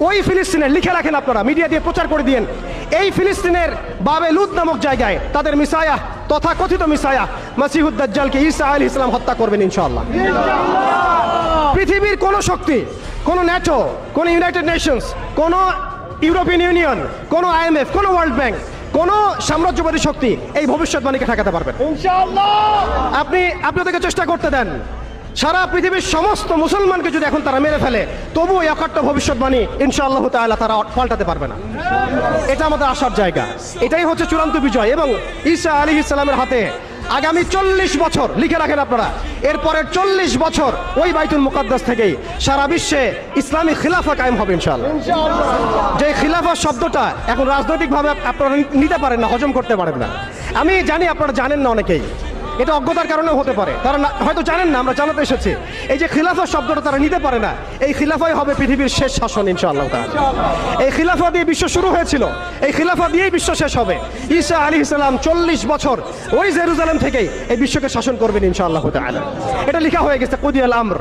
ওই ফিলিস্তিনের, লিখে রাখেন আপনারা, মিডিয়া দিয়ে প্রচার করে দিয়েন, এই ফিলিস্তিনের বাবে লুদ নামক জায়গায় তাদের মিসায়া, তথাকথিত মিসায়া মাসিহুদ দাজ্জালকে ঈসা আলাইহিস সালাম হত্যা করবেন ইনশাআল্লাহ। পৃথিবীর কোন শক্তি, কোন ন্যাটো, কোন ইউনাইটেড নেশনস, কোন ইউরোপিয়ান ইউনিয়ন, কোন IMF, কোন ওয়ার্ল্ড ব্যাংক, কোন সাম্রাজ্যবাদী শক্তি এই ভবিষ্যৎবাণীকে ঠেকাতে পারবেন ইনশাআল্লাহ। আপনি ওদেরকে চেষ্টা করতে দেন। সারা পৃথিবীর সমস্ত মুসলমানকে যদি এখন তারা মেরে ফেলে, তবু এই অকাট্য ভবিষ্যৎবাণী ইনশাআল্লাহ তাআলা তারা পাল্টাতে পারবে না। এটা আমাদের আশার জায়গা, এটাই হচ্ছে চূড়ান্ত বিজয়। এবং ঈসা আলাইহিস সালামের হাতে আগামী 40 বছর, লিখে রাখেন আপনারা, এরপরের 40 বছর ওই বাইতুল মুকাদ্দাস থেকেই সারা বিশ্বে ইসলামী খিলাফা কায়েম হবে ইনশাআল্লাহ। যে খিলাফা শব্দটা এখন রাজনৈতিকভাবে আপনারা নিতে পারেন না, হজম করতে পারেন না। আমি জানি আপনারা জানেন না, অনেকেই এটা অজ্ঞতার কারণেও হতে পারে, তারা হয়তো জানেন না, আমরা জানাতে এসেছি। এই যে খিলাফা শব্দটা তারা নিতে পারে না, এই খিলাফাই হবে পৃথিবীর শেষ শাসন ইনশাআল্লাহ তাআলা। এই খিলাফা দিয়ে বিশ্ব শুরু হয়েছিল, এই খিলাফা দিয়েই বিশ্ব শেষ হবে। ঈসা আলাইহিস সালাম 40 বছর ওই জেরুজালেম থেকেই এই বিশ্বকে শাসন করবেন ইনশাআল্লাহ তাআলা। এটা লেখা হয়ে গেছে, কুদিয়াল আমর।